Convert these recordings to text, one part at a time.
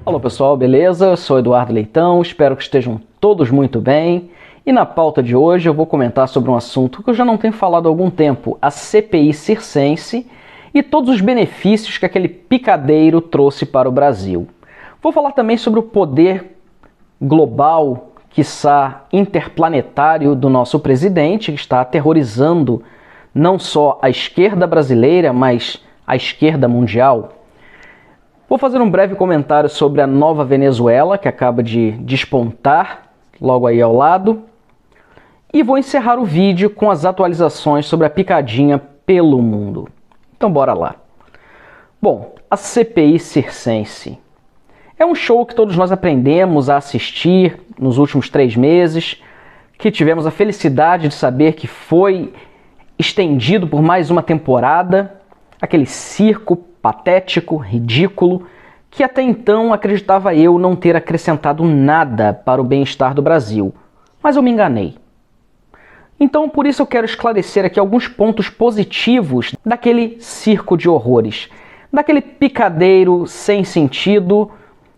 Olá pessoal, beleza? Eu sou Eduardo Leitão, espero que estejam todos muito bem. E na pauta de hoje eu vou comentar sobre um assunto que eu já não tenho falado há algum tempo, a CPI circense e todos os benefícios que aquele picadeiro trouxe para o Brasil. Vou falar também sobre o poder global, quiçá interplanetário, do nosso presidente, que está aterrorizando não só a esquerda brasileira, mas a esquerda mundial. Vou fazer um breve comentário sobre a nova Venezuela, que acaba de despontar logo aí ao lado. E vou encerrar o vídeo com as atualizações sobre a picadinha pelo mundo. Então bora lá. Bom, a CPI circense é um show que todos nós aprendemos a assistir nos últimos 3 meses, que tivemos a felicidade de saber que foi estendido por mais uma temporada, aquele circo patético, ridículo, que até então acreditava eu não ter acrescentado nada para o bem-estar do Brasil. Mas eu me enganei. Então, por isso eu quero esclarecer aqui alguns pontos positivos daquele circo de horrores, daquele picadeiro sem sentido,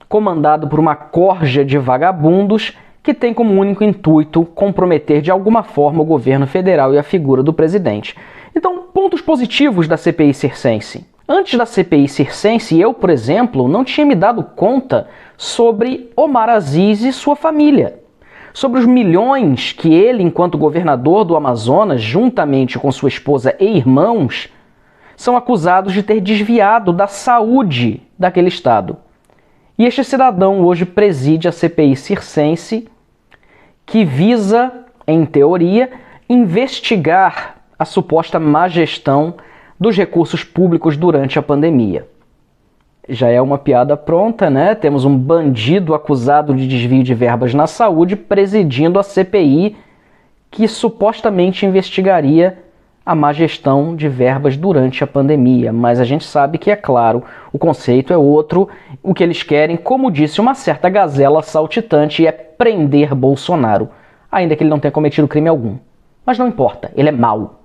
comandado por uma corja de vagabundos que tem como único intuito comprometer de alguma forma o governo federal e a figura do presidente. Então, pontos positivos da CPI circense. Antes da CPI circense, eu, por exemplo, não tinha me dado conta sobre Omar Aziz e sua família. Sobre os milhões que ele, enquanto governador do Amazonas, juntamente com sua esposa e irmãos, são acusados de ter desviado da saúde daquele estado. E este cidadão hoje preside a CPI circense, que visa, em teoria, investigar a suposta má gestão dos recursos públicos durante a pandemia. Já é uma piada pronta, né? Temos um bandido acusado de desvio de verbas na saúde presidindo a CPI que supostamente investigaria a má gestão de verbas durante a pandemia. Mas a gente sabe que, é claro, o conceito é outro. O que eles querem, como disse uma certa gazela saltitante, é prender Bolsonaro, ainda que ele não tenha cometido crime algum. Mas não importa, ele é mau.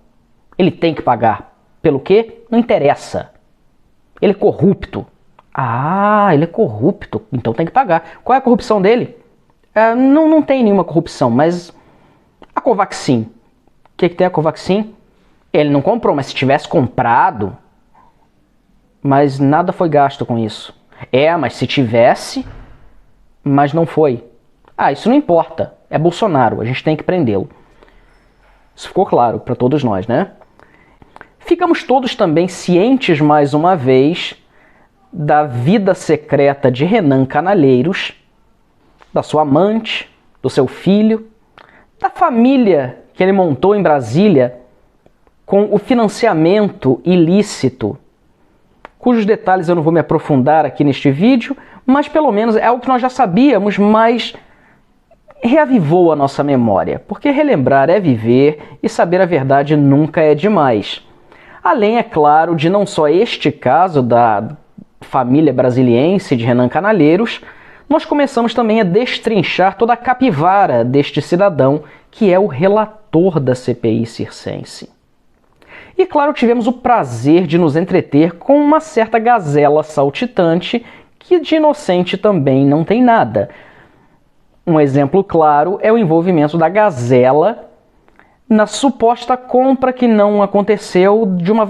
Ele tem que pagar. Pelo quê? Não interessa. Ele é corrupto. Ah, ele é corrupto, então tem que pagar. Qual é a corrupção dele? Não tem nenhuma corrupção, mas a Covaxin. O que tem a Covaxin? Ele não comprou, mas se tivesse comprado, mas nada foi gasto com isso. Mas se tivesse, mas não foi. Isso não importa. É Bolsonaro, a gente tem que prendê-lo. Isso ficou claro para todos nós, né? Ficamos todos também cientes, mais uma vez, da vida secreta de Renan Canalheiros, da sua amante, do seu filho, da família que ele montou em Brasília com o financiamento ilícito, cujos detalhes eu não vou me aprofundar aqui neste vídeo, mas pelo menos é algo que nós já sabíamos, mas reavivou a nossa memória, porque relembrar é viver e saber a verdade nunca é demais. Além, é claro, de não só este caso da família brasiliense de Renan Canalheiros, nós começamos também a destrinchar toda a capivara deste cidadão, que é o relator da CPI circense. E, claro, tivemos o prazer de nos entreter com uma certa gazela saltitante, que de inocente também não tem nada. Um exemplo claro é o envolvimento da gazela na suposta compra que não aconteceu de uma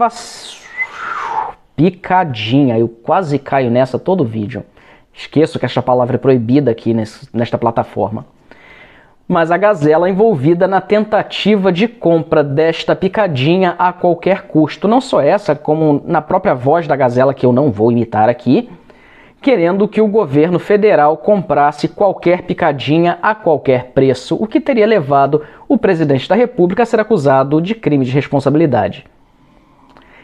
picadinha. Eu quase caio nessa todo vídeo. Esqueço que esta palavra é proibida aqui nesta plataforma. Mas a gazela envolvida na tentativa de compra desta picadinha a qualquer custo. Não só essa, como na própria voz da gazela, que eu não vou imitar aqui, querendo que o governo federal comprasse qualquer picadinha a qualquer preço, o que teria levado o presidente da República a ser acusado de crime de responsabilidade.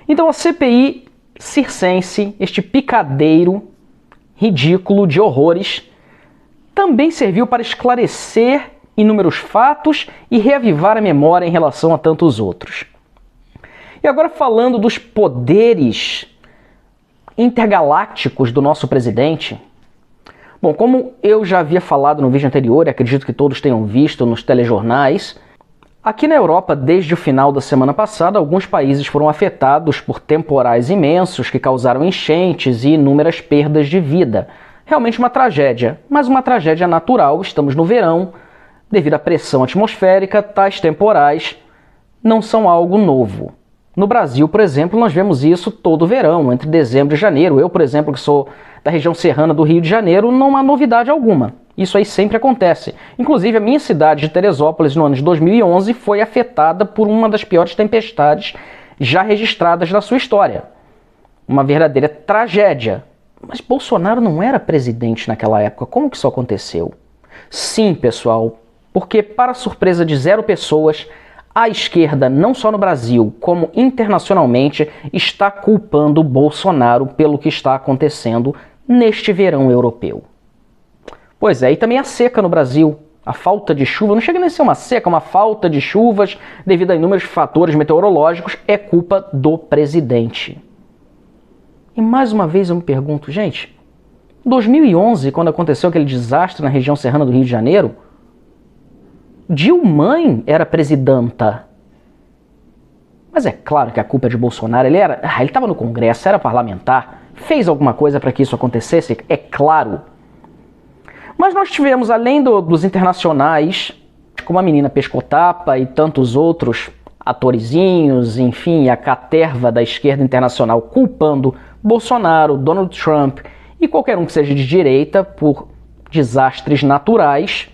Então a CPI circense, este picadeiro ridículo de horrores, também serviu para esclarecer inúmeros fatos e reavivar a memória em relação a tantos outros. E agora, falando dos poderes intergalácticos do nosso presidente. Bom, como eu já havia falado no vídeo anterior, e acredito que todos tenham visto nos telejornais, aqui na Europa, desde o final da semana passada, alguns países foram afetados por temporais imensos que causaram enchentes e inúmeras perdas de vida. realmente uma tragédia, mas uma tragédia natural. Estamos no verão, devido à pressão atmosférica, tais temporais não são algo novo. No Brasil, por exemplo, nós vemos isso todo verão, entre dezembro e janeiro. Eu, por exemplo, que sou da região serrana do Rio de Janeiro, não há novidade alguma. Isso aí sempre acontece. Inclusive, a minha cidade de Teresópolis, no ano de 2011, foi afetada por uma das piores tempestades já registradas na sua história. Uma verdadeira tragédia. Mas Bolsonaro não era presidente naquela época. Como que isso aconteceu? Sim, pessoal, porque, para surpresa de zero pessoas, a esquerda, não só no Brasil, como internacionalmente, está culpando Bolsonaro pelo que está acontecendo neste verão europeu. Pois é, e também a seca no Brasil, a falta de chuva, não chega nem a ser uma seca, uma falta de chuvas devido a inúmeros fatores meteorológicos, é culpa do presidente. E mais uma vez eu me pergunto, gente, 2011, quando aconteceu aquele desastre na região serrana do Rio de Janeiro, Dilma era presidenta. Mas é claro que a culpa é de Bolsonaro. Ele estava no Congresso, era parlamentar, fez alguma coisa para que isso acontecesse, é claro. Mas nós tivemos, além dos internacionais, como a menina Pescotapa e tantos outros atorizinhos, enfim, a caterva da esquerda internacional culpando Bolsonaro, Donald Trump e qualquer um que seja de direita por desastres naturais.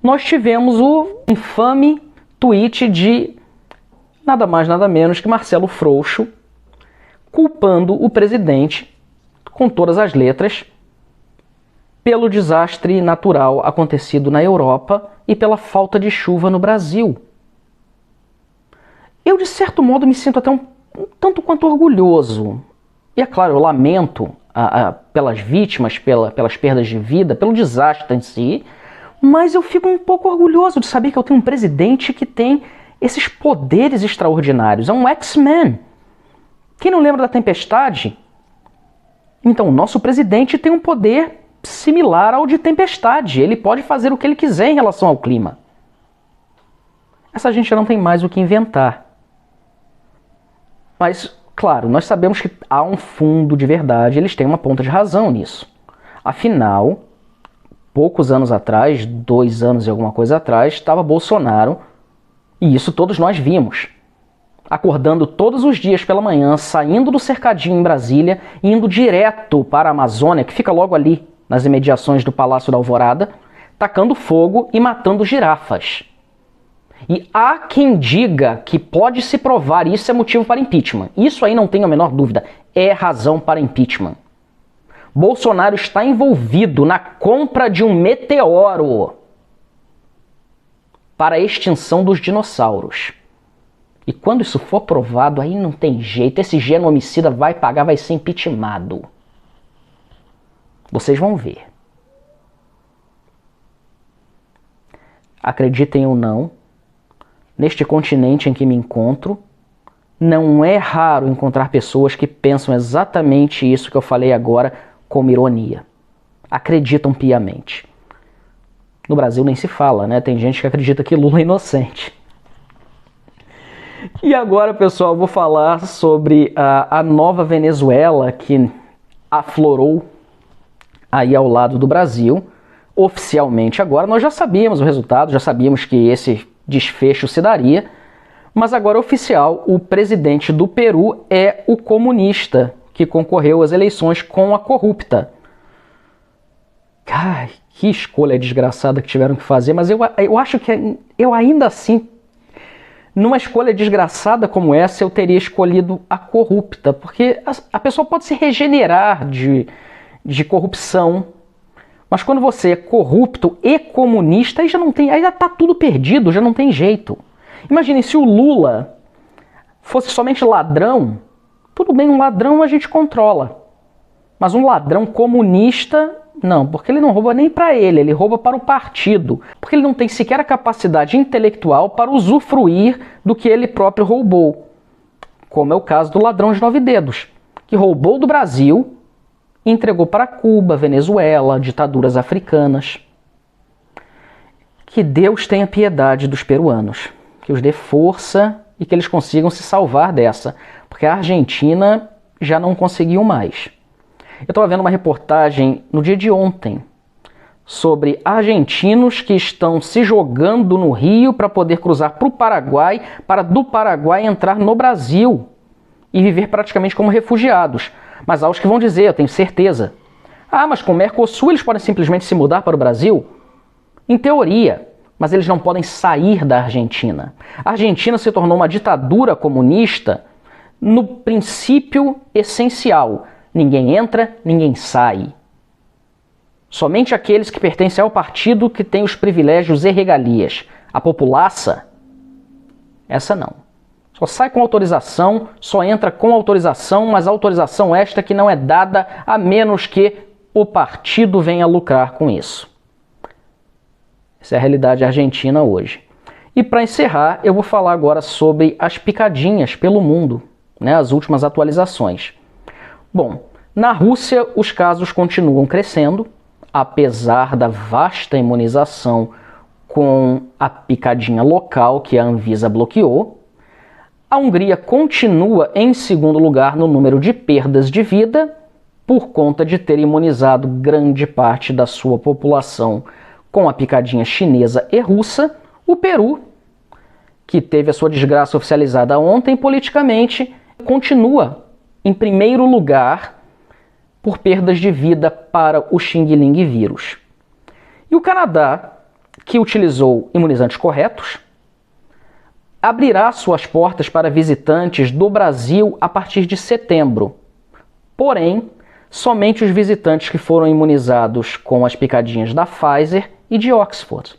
Nós tivemos o infame tweet de nada mais nada menos que Marcelo Freixo culpando o presidente, com todas as letras, pelo desastre natural acontecido na Europa e pela falta de chuva no Brasil. Eu, de certo modo, me sinto até um tanto quanto orgulhoso. E é claro, eu lamento pelas vítimas, pelas perdas de vida, pelo desastre em si, mas eu fico um pouco orgulhoso de saber que eu tenho um presidente que tem esses poderes extraordinários. É um X-Men. Quem não lembra da tempestade? Então, o nosso presidente tem um poder similar ao de tempestade. Ele pode fazer o que ele quiser em relação ao clima. Essa gente já não tem mais o que inventar. Mas, claro, nós sabemos que há um fundo de verdade, eles têm uma ponta de razão nisso. Afinal, poucos anos atrás, 2 anos e alguma coisa atrás, estava Bolsonaro, e isso todos nós vimos, acordando todos os dias pela manhã, saindo do cercadinho em Brasília, indo direto para a Amazônia, que fica logo ali, nas imediações do Palácio da Alvorada, tacando fogo e matando girafas. E há quem diga que pode se provar isso é motivo para impeachment. Isso aí não tenho a menor dúvida, é razão para impeachment. Bolsonaro está envolvido na compra de um meteoro para a extinção dos dinossauros. E quando isso for provado, aí não tem jeito, esse genocida vai pagar, vai ser impeachmentado. Vocês vão ver. Acreditem ou não, neste continente em que me encontro, não é raro encontrar pessoas que pensam exatamente isso que eu falei agora como ironia. Acreditam piamente. No Brasil nem se fala, né? Tem gente que acredita que Lula é inocente. E agora, pessoal, eu vou falar sobre a nova Venezuela que aflorou aí ao lado do Brasil. Oficialmente agora, nós já sabíamos o resultado, já sabíamos que esse desfecho se daria, mas agora oficial, o presidente do Peru é o comunista que concorreu às eleições com a corrupta. Ai, que escolha desgraçada que tiveram que fazer, mas eu acho que eu ainda assim, numa escolha desgraçada como essa, eu teria escolhido a corrupta, porque a pessoa pode se regenerar de corrupção, mas quando você é corrupto e comunista, aí já não tem, aí já tá tudo perdido, já não tem jeito. Imagine se o Lula fosse somente ladrão, tudo bem, um ladrão a gente controla, mas um ladrão comunista, não, porque ele não rouba nem para ele rouba para o partido, porque ele não tem sequer a capacidade intelectual para usufruir do que ele próprio roubou, como é o caso do ladrão de 9 dedos, que roubou do Brasil e entregou para Cuba, Venezuela, ditaduras africanas. Que Deus tenha piedade dos peruanos, que os dê força e que eles consigam se salvar dessa, porque a Argentina já não conseguiu mais. Eu estava vendo uma reportagem no dia de ontem sobre argentinos que estão se jogando no rio para poder cruzar para o Paraguai, para do Paraguai entrar no Brasil e viver praticamente como refugiados. Mas há os que vão dizer, eu tenho certeza, mas com o Mercosul eles podem simplesmente se mudar para o Brasil? Em teoria, mas eles não podem sair da Argentina. A Argentina se tornou uma ditadura comunista no princípio essencial. Ninguém entra, ninguém sai. Somente aqueles que pertencem ao partido que têm os privilégios e regalias. A populaça, essa não. Só sai com autorização, só entra com autorização, mas autorização esta que não é dada a menos que o partido venha lucrar com isso. Essa é a realidade argentina hoje. E para encerrar, eu vou falar agora sobre as picadinhas pelo mundo, né, as últimas atualizações. Bom, na Rússia os casos continuam crescendo, apesar da vasta imunização com a picadinha local que a Anvisa bloqueou. A Hungria continua em segundo lugar no número de perdas de vida, por conta de ter imunizado grande parte da sua população com a picadinha chinesa e russa. O Peru, que teve a sua desgraça oficializada ontem politicamente, continua em primeiro lugar por perdas de vida para o Xing Ling vírus. E o Canadá, que utilizou imunizantes corretos, abrirá suas portas para visitantes do Brasil a partir de setembro. Porém, somente os visitantes que foram imunizados com as picadinhas da Pfizer e de Oxford.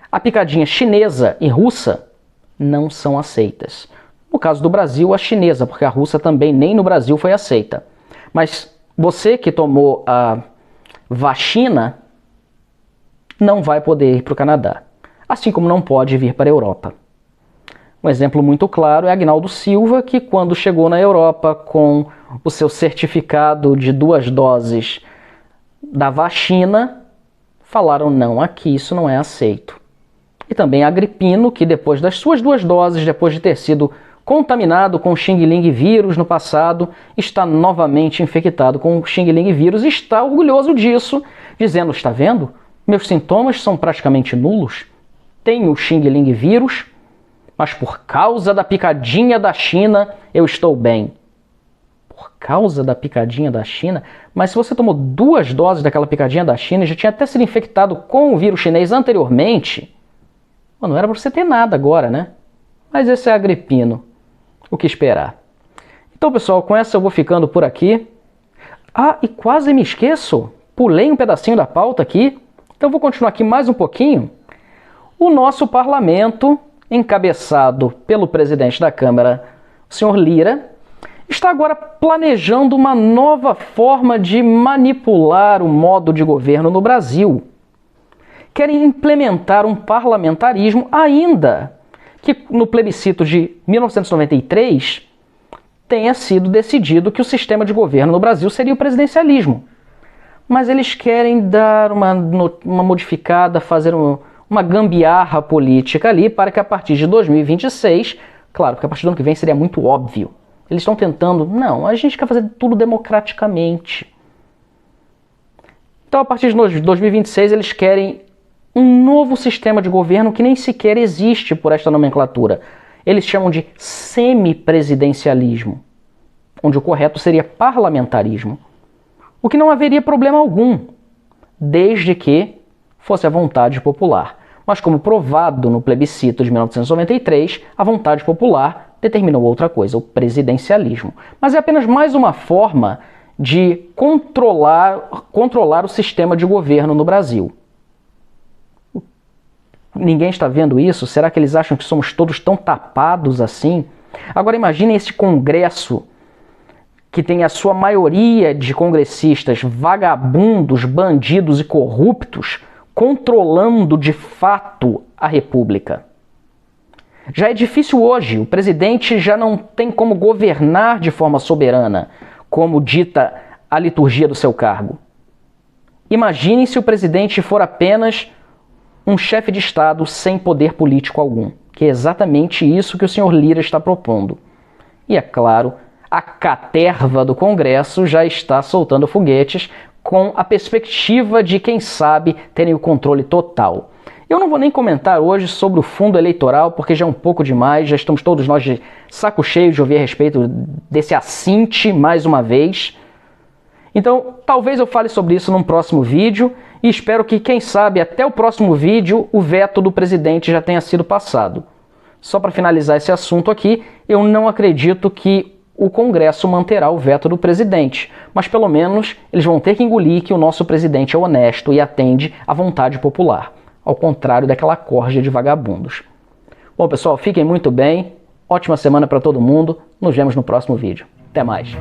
A picadinha chinesa e russa não são aceitas. No caso do Brasil, a chinesa, porque a russa também nem no Brasil foi aceita. Mas você que tomou a vacina não vai poder ir para o Canadá, assim como não pode vir para a Europa. Um exemplo muito claro é Agnaldo Silva, que quando chegou na Europa com o seu certificado de 2 doses da vacina, falaram não, aqui isso não é aceito. E também Agripino, que depois das suas 2 doses, depois de ter sido contaminado com o Xing Ling vírus no passado, está novamente infectado com o Xing Ling vírus e está orgulhoso disso, dizendo, está vendo? Meus sintomas são praticamente nulos, tenho o Xing Ling vírus, mas por causa da picadinha da China eu estou bem. Por causa da picadinha da China? Mas se você tomou 2 doses daquela picadinha da China e já tinha até sido infectado com o vírus chinês anteriormente, não era para você ter nada agora, né? Mas esse é Agripino. O que esperar? Então, pessoal, com essa eu vou ficando por aqui. E quase me esqueço. Pulei um pedacinho da pauta aqui. Então eu vou continuar aqui mais um pouquinho. O nosso parlamento, encabeçado pelo presidente da Câmara, o senhor Lira, está agora planejando uma nova forma de manipular o modo de governo no Brasil. Querem implementar um parlamentarismo ainda que no plebiscito de 1993 tenha sido decidido que o sistema de governo no Brasil seria o presidencialismo. Mas eles querem dar uma modificada, fazer uma gambiarra política ali para que a partir de 2026, claro que a partir do ano que vem seria muito óbvio, eles estão tentando, não, a gente quer fazer tudo democraticamente. Então a partir de 2026 eles querem um novo sistema de governo que nem sequer existe por esta nomenclatura. Eles chamam de semipresidencialismo, onde o correto seria parlamentarismo. O que não haveria problema algum, desde que fosse a vontade popular. Mas como provado no plebiscito de 1993, a vontade popular determinou outra coisa, o presidencialismo. Mas é apenas mais uma forma de controlar o sistema de governo no Brasil. Ninguém está vendo isso? Será que eles acham que somos todos tão tapados assim? Agora imaginem esse Congresso que tem a sua maioria de congressistas vagabundos, bandidos e corruptos controlando de fato a República. Já é difícil hoje, o presidente já não tem como governar de forma soberana, como dita a liturgia do seu cargo. Imaginem se o presidente for apenas um chefe de Estado sem poder político algum, que é exatamente isso que o senhor Lira está propondo. E é claro, a caterva do Congresso já está soltando foguetes com a perspectiva de, quem sabe, terem o controle total. Eu não vou nem comentar hoje sobre o fundo eleitoral, porque já é um pouco demais, já estamos todos nós de saco cheio de ouvir a respeito desse assinte mais uma vez. Então, talvez eu fale sobre isso num próximo vídeo e espero que, quem sabe, até o próximo vídeo o veto do presidente já tenha sido passado. Só para finalizar esse assunto aqui, eu não acredito que o Congresso manterá o veto do presidente, mas pelo menos eles vão ter que engolir que o nosso presidente é honesto e atende à vontade popular, ao contrário daquela corja de vagabundos. Bom, pessoal, fiquem muito bem, ótima semana para todo mundo, nos vemos no próximo vídeo. Até mais!